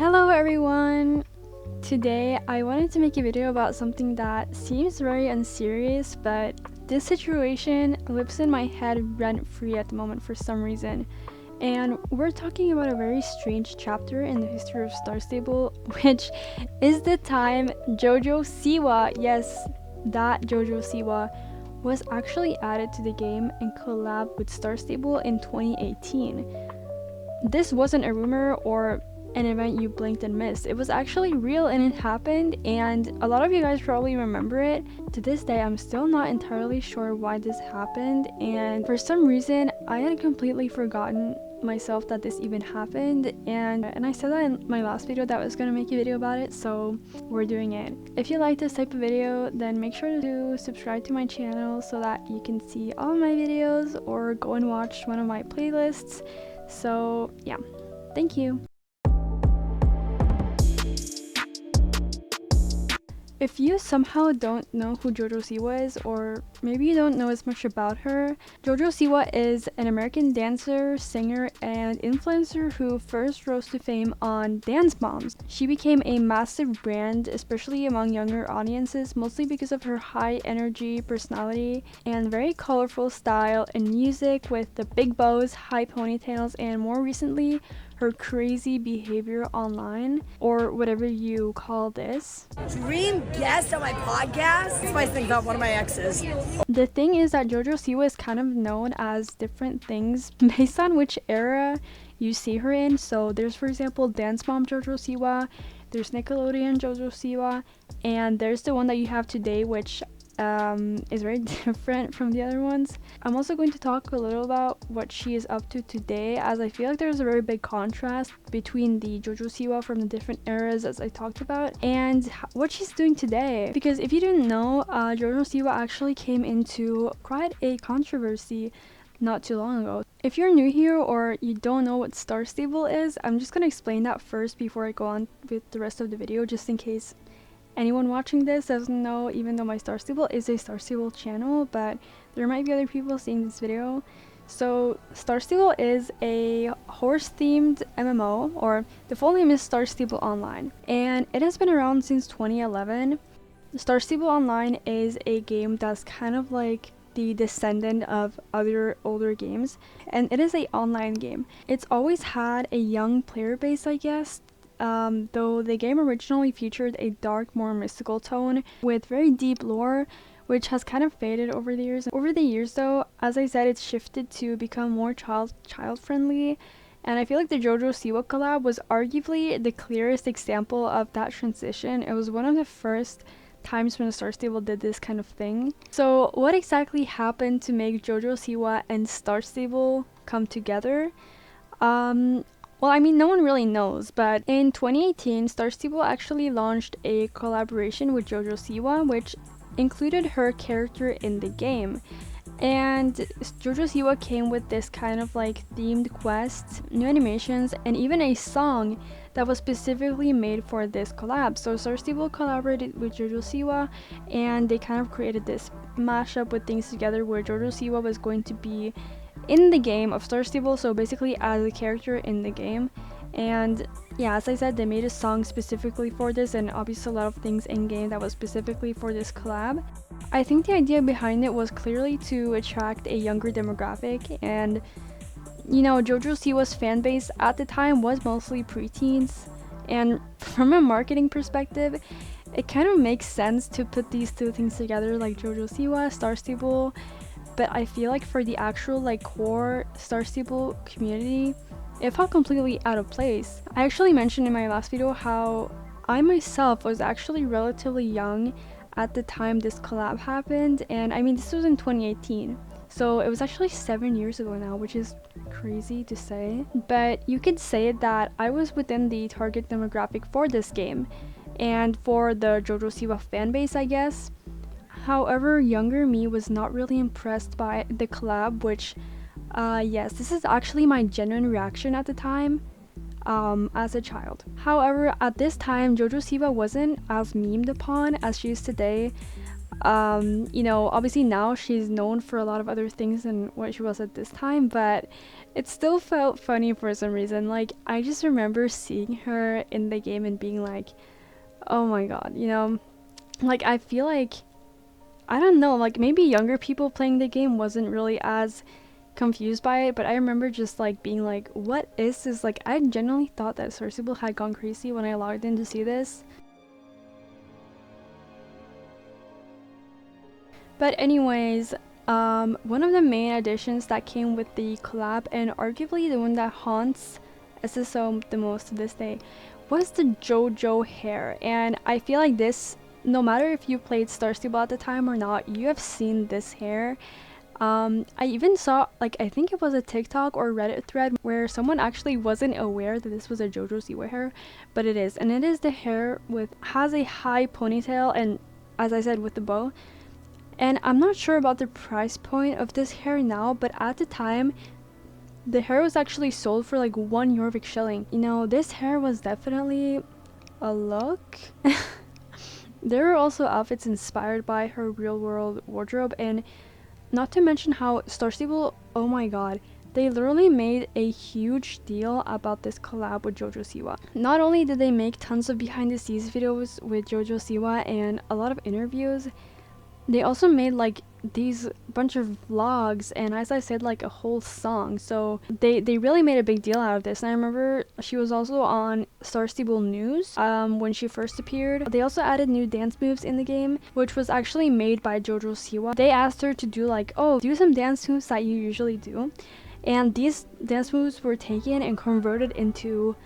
Hello everyone! Today I wanted to make a video about something that seems very unserious, but this situation lives in my head rent-free at the moment for some reason. And we're talking about a very strange chapter in the history of Star Stable, which is the time Jojo Siwa, yes, that Jojo Siwa, was actually added to the game and collabed with Star Stable in 2018. This wasn't a rumor or an event you blinked and missed. It was actually real and it happened, and a lot of you guys probably remember it. To this day, I'm still not entirely sure why this happened, and for some reason, I had completely forgotten myself that this even happened, and I said that in my last video that I was gonna make a video about it, so we're doing it. If you like this type of video, then make sure to subscribe to my channel so that you can see all my videos or go and watch one of my playlists. So yeah, thank you. If you somehow don't know who Jojo Siwa is, or maybe you don't know as much about her, Jojo Siwa is an American dancer, singer, and influencer who first rose to fame on Dance Moms. She became a massive brand, especially among younger audiences, mostly because of her high energy personality and very colorful style and music with the big bows, high ponytails, and more recently, her crazy behavior online, or whatever you call this. Dream guest on my podcast? That's my thing about one of my exes. The thing is that Jojo Siwa is kind of known as different things based on which era you see her in. So there's, for example, Dance Mom Jojo Siwa, there's Nickelodeon Jojo Siwa, and there's the one that you have today, which is very different from the other ones. I'm also going to talk a little about what she is up to today, as I feel like there's a very big contrast between the Jojo Siwa from the different eras as I talked about and what she's doing today. Because if you didn't know, Jojo Siwa actually came into quite a controversy not too long ago. If you're new here or you don't know what Star Stable is, I'm just gonna explain that first before I go on with the rest of the video, just in case anyone watching this doesn't know, even though my Star Stable is a Star Stable channel, but there might be other people seeing this video. So Star Stable is a horse-themed MMO, or the full name is Star Stable Online, and it has been around since 2011. Star Stable Online is a game that's kind of like the descendant of other older games, and it is an online game. It's always had a young player base, I guess, though the game originally featured a dark, more mystical tone with very deep lore, which has kind of faded over the years. Over the years though, as I said, it's shifted to become more child-friendly, and I feel like the Jojo Siwa collab was arguably the clearest example of that transition. It was one of the first times when Star Stable did this kind of thing. So what exactly happened to make Jojo Siwa and Star Stable come together? Well, I mean, no one really knows, but in 2018, Star Stable actually launched a collaboration with Jojo Siwa, which included her character in the game. And Jojo Siwa came with this kind of like themed quests, new animations, and even a song that was specifically made for this collab. So Star Stable collaborated with Jojo Siwa, and they kind of created this mashup with things together where Jojo Siwa was going to be in the game of Star Stable, so basically as a character in the game. And yeah, as I said, they made a song specifically for this, and obviously a lot of things in game that was specifically for this collab. I think the idea behind it was clearly to attract a younger demographic, and you know, Jojo Siwa's fan base at the time was mostly preteens, and from a marketing perspective, it kind of makes sense to put these two things together, like Jojo Siwa, Star Stable. But I feel like for the actual like core Star Stable community, it felt completely out of place. I actually mentioned in my last video how I myself was actually relatively young at the time this collab happened, and I mean, this was in 2018, so it was actually 7 years ago now, which is crazy to say. But you could say that I was within the target demographic for this game and for the Jojo Siwa fanbase, I guess. However, younger me was not really impressed by the collab, which, yes, this is actually my genuine reaction at the time, as a child. However, at this time, Jojo Siwa wasn't as memed upon as she is today. You know, obviously now she's known for a lot of other things than what she was at this time, but it still felt funny for some reason. Like, I just remember seeing her in the game and being like, oh my god, you know, like I feel like, I don't know, like maybe younger people playing the game wasn't really as confused by it, but I remember just like being like, what is this? Like, I genuinely thought that Sourceable had gone crazy when I logged in to see this. But anyways, one of the main additions that came with the collab, and arguably the one that haunts SSO the most to this day, was the Jojo hair. And I feel like this, no matter if you played Star Stable at the time or not, you have seen this hair. I even saw, like, I think it was a TikTok or Reddit thread where someone actually wasn't aware that this was a Jojo Siwa hair, but it is. And it is the hair has a high ponytail, and as I said, with the bow. And I'm not sure about the price point of this hair now, but at the time, the hair was actually sold for like 1 Jorvik shilling. You know, this hair was definitely a look. There are also outfits inspired by her real world wardrobe, and not to mention how Star Stable, oh my god, they literally made a huge deal about this collab with Jojo Siwa. Not only did they make tons of behind the scenes videos with Jojo Siwa and a lot of interviews, they also made like these bunch of vlogs, and as I said, like a whole song. So they really made a big deal out of this. And I remember she was also on Star Stable News when she first appeared. They also added new dance moves in the game, which was actually made by Jojo Siwa. They asked her to do like, oh, do some dance moves that you usually do, and these dance moves were taken and converted into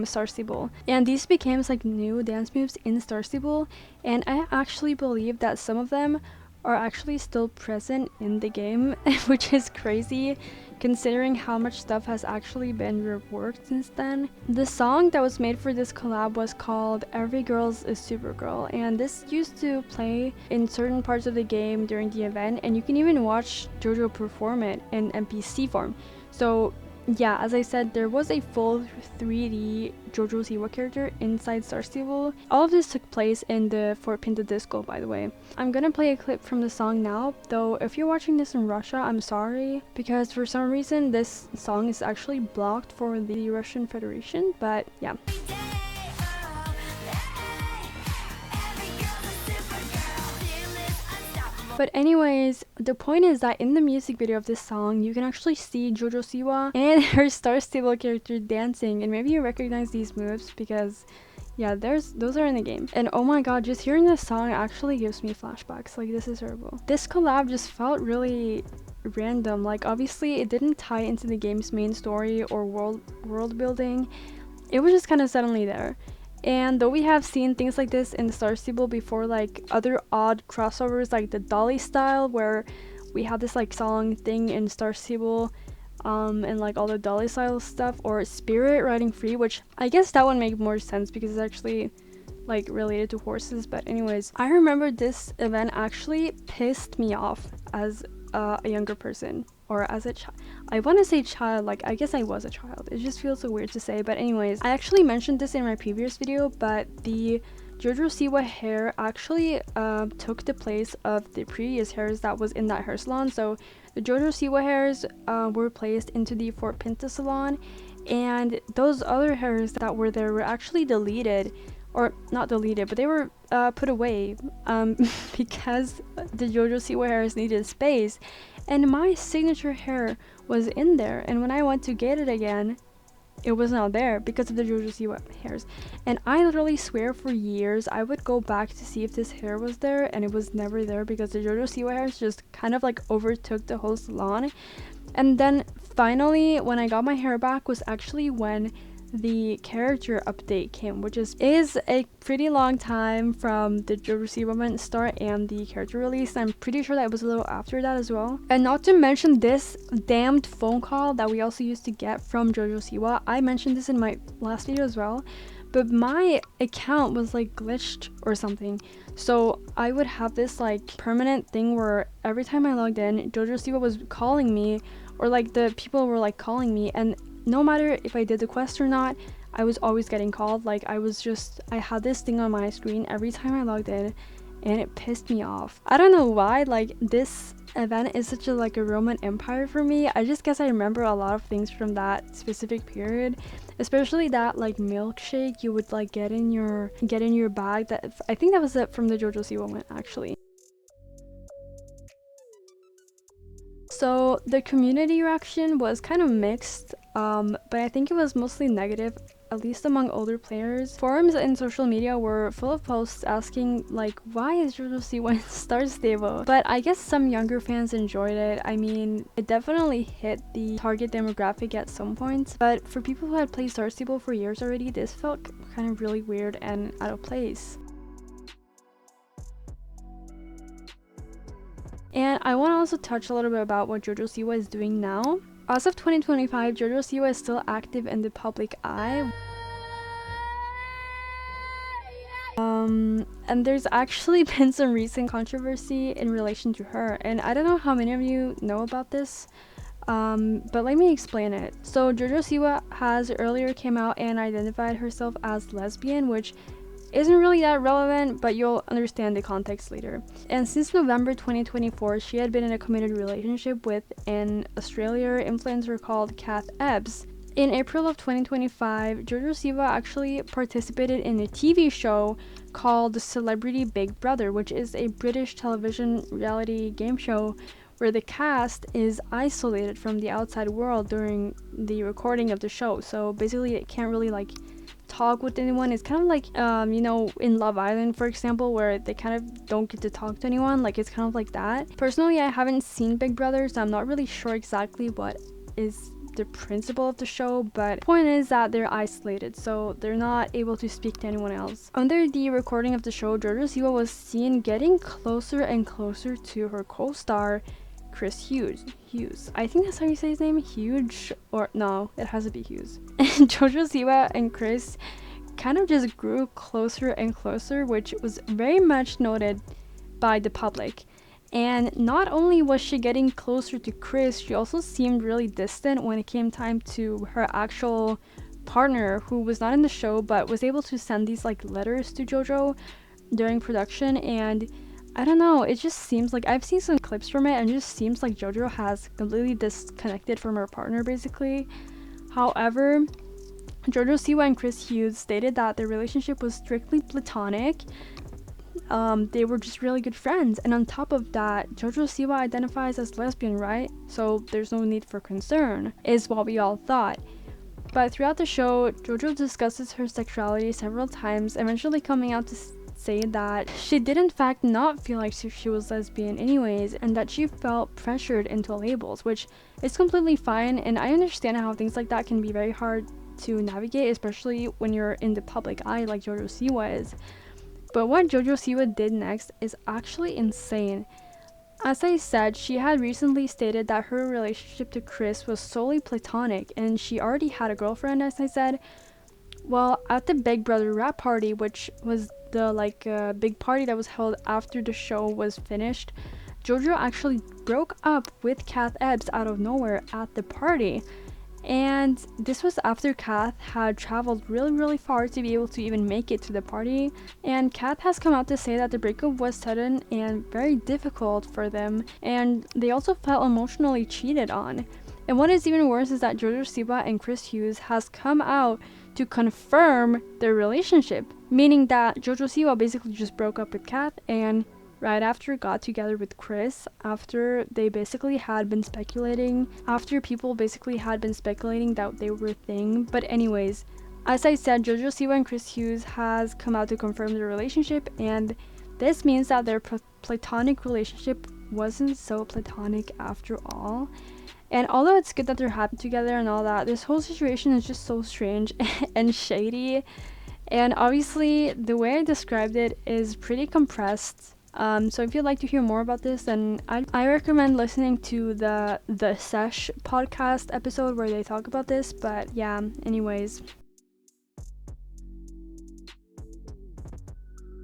Star Stable, and these became like new dance moves in Star Stable, and I actually believe that some of them are actually still present in the game, which is crazy considering how much stuff has actually been reworked since then. The song that was made for this collab was called Every Girl's a Supergirl, and this used to play in certain parts of the game during the event, and you can even watch Jojo perform it in NPC form. So yeah, as I said, there was a full 3D Jojo Siwa character inside Star Stable. All of this took place in the Fort Pinta Disco, by the way. I'm gonna play a clip from the song now, though if you're watching this in Russia, I'm sorry, because for some reason this song is actually blocked for the Russian Federation, but yeah. But anyways, the point is that in the music video of this song, you can actually see Jojo Siwa and her Star Stable character dancing, and maybe you recognize these moves because yeah, those are in the game. And oh my god, just hearing this song actually gives me flashbacks. Like, this is horrible. This collab just felt really random. Like, obviously it didn't tie into the game's main story or world building. It was just kind of suddenly there. And though we have seen things like this in the Star Stable before, like other odd crossovers like the Dolly style, where we had this like song thing in Star Stable, and like all the Dolly style stuff, or Spirit Riding Free, which I guess that would make more sense because it's actually like related to horses. But anyways, I remember this event actually pissed me off as a younger person, or as a child. I want to say child, like I guess I was a child. It just feels so weird to say, but anyways, I actually mentioned this in my previous video, but the Jojo Siwa hair actually took the place of the previous hairs that was in that hair salon. So the Jojo Siwa hairs were placed into the Fort Pinta salon, and those other hairs that were there were actually deleted, or not deleted, but they were put away because the Jojo Siwa hairs needed space, and my signature hair was in there, and when I went to get it again, it was not there because of the Jojo Siwa hairs. And I literally swear for years I would go back to see if this hair was there, and it was never there because the Jojo Siwa hairs just kind of like overtook the whole salon. And then finally when I got my hair back was actually when the character update came, which is a pretty long time from the Jojo Siwa event start and the character release. I'm pretty sure that it was a little after that as well. And not to mention this damned phone call that we also used to get from Jojo Siwa. I mentioned this in my last video as well, but my account was like glitched or something, so I would have this like permanent thing where every time I logged in, Jojo Siwa was calling me, or like the people were like calling me, and no matter if I did the quest or not, I was always getting called. Like I had this thing on my screen every time I logged in, and it pissed me off. I don't know why, like, this event is such a like a Roman Empire for me. I just guess I remember a lot of things from that specific period, especially that like milkshake you would like get in your bag. That I think that was it from the Jojo Siwa one actually. So the community reaction was kind of mixed, but I think it was mostly negative, at least among older players. Forums and social media were full of posts asking like, why is Jojo Siwa in Star Stable? But I guess some younger fans enjoyed it. I mean, it definitely hit the target demographic at some points, but for people who had played Star Stable for years already, this felt kind of really weird and out of place. And I want to also touch a little bit about what Jojo Siwa is doing now. As of 2025, Jojo Siwa is still active in the public eye. And there's actually been some recent controversy in relation to her, and I don't know how many of you know about this, but let me explain it. So Jojo Siwa has earlier came out and identified herself as lesbian, which isn't really that relevant, but you'll understand the context later. And since November 2024, she had been in a committed relationship with an Australian influencer called Kath Ebbs. In April of 2025, Jojo Siwa actually participated in a TV show called Celebrity Big Brother, which is a British television reality game show where the cast is isolated from the outside world during the recording of the show. So basically, it can't really like talk with anyone. It's kind of like in Love Island, for example, where they kind of don't get to talk to anyone. Like, it's kind of like that. Personally, I haven't seen Big Brother, so I'm not really sure exactly what is the principle of the show, but the point is that they're isolated, so they're not able to speak to anyone else. Under the recording of the show, Jojo Siwa was seen getting closer and closer to her co-star Chris Hughes. I think that's how you say his name. Huge, or no, it has to be Hughes. And Jojo Siwa and Chris kind of just grew closer and closer, which was very much noted by the public. And not only was she getting closer to Chris, she also seemed really distant when it came time to her actual partner, who was not in the show but was able to send these like letters to Jojo during production. And I don't know, it just seems like I've seen some clips from it and it just seems like Jojo has completely disconnected from her partner basically. However, Jojo Siwa and Chris Hughes stated that their relationship was strictly platonic. They were just really good friends, and on top of that, Jojo Siwa identifies as lesbian, right? So there's no need for concern, is what we all thought. But throughout the show, Jojo discusses her sexuality several times, eventually coming out to say that she did in fact not feel like she was lesbian anyways, and that she felt pressured into labels, which is completely fine, and I understand how things like that can be very hard to navigate, especially when you're in the public eye like Jojo Siwa is. But what Jojo Siwa did next is actually insane. As I said, she had recently stated that her relationship to Chris was solely platonic, and she already had a girlfriend, as I said. Well, at the Big Brother rap party, which was the big party that was held after the show was finished, Jojo actually broke up with Kath Ebbs out of nowhere at the party. And this was after Kath had traveled really far to be able to even make it to the party. And Kath has come out to say that the breakup was sudden and very difficult for them, and they also felt emotionally cheated on. And what is even worse is that Jojo Siwa and Chris Hughes has come out to confirm their relationship, meaning that Jojo Siwa basically just broke up with Kath and right after got together with Chris, after people basically had been speculating that they were a thing. But anyways, as I said, Jojo Siwa and Chris Hughes has come out to confirm their relationship, and this means that their platonic relationship wasn't so platonic after all. And although it's good that they're happy together and all that, this whole situation is just so strange and shady. And obviously, the way I described it is pretty compressed. So if you'd like to hear more about this, then I recommend listening to the Sesh podcast episode where they talk about this. But yeah, anyways.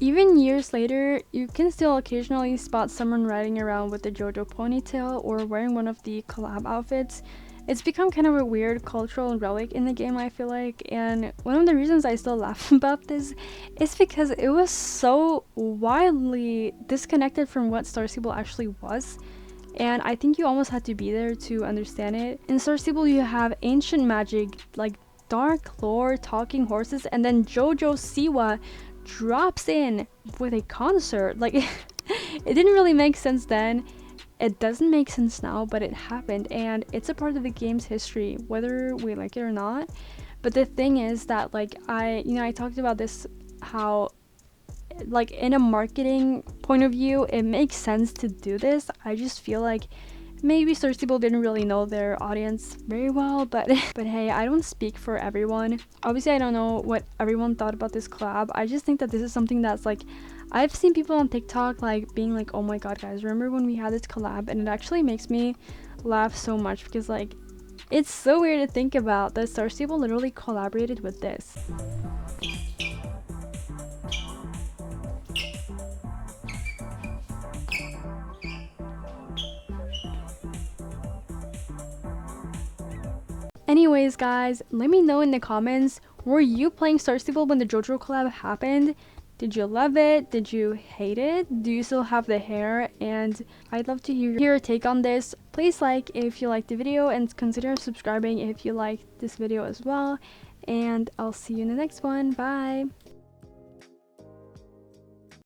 Even years later, you can still occasionally spot someone riding around with the JoJo ponytail or wearing one of the collab outfits. It's become kind of a weird cultural relic in the game, I feel like, and one of the reasons I still laugh about this is because it was so wildly disconnected from what Star Stable actually was, and I think you almost had to be there to understand it. In Star Stable, you have ancient magic, like dark lore, talking horses, and then Jojo Siwa drops in with a concert. Like, it didn't really make sense then. It doesn't make sense now, but it happened, and it's a part of the game's history, whether we like it or not. But the thing is that, like, I talked about this, how, like, in a marketing point of view, it makes sense to do this. I just feel like maybe Search people didn't really know their audience very well, but but hey, I don't speak for everyone. Obviously, I don't know what everyone thought about this collab. I just think that this is something that's like, I've seen people on TikTok like being like, oh my god guys, remember when we had this collab? And it actually makes me laugh so much because, like, it's so weird to think about that Star Stable literally collaborated with this. Anyways, guys, let me know in the comments, were you playing Star Stable when the JoJo collab happened? Did you love it? Did you hate it? Do you still have the hair? And I'd love to hear your take on this. Please like if you liked the video and consider subscribing if you liked this video as well. And I'll see you in the next one. Bye!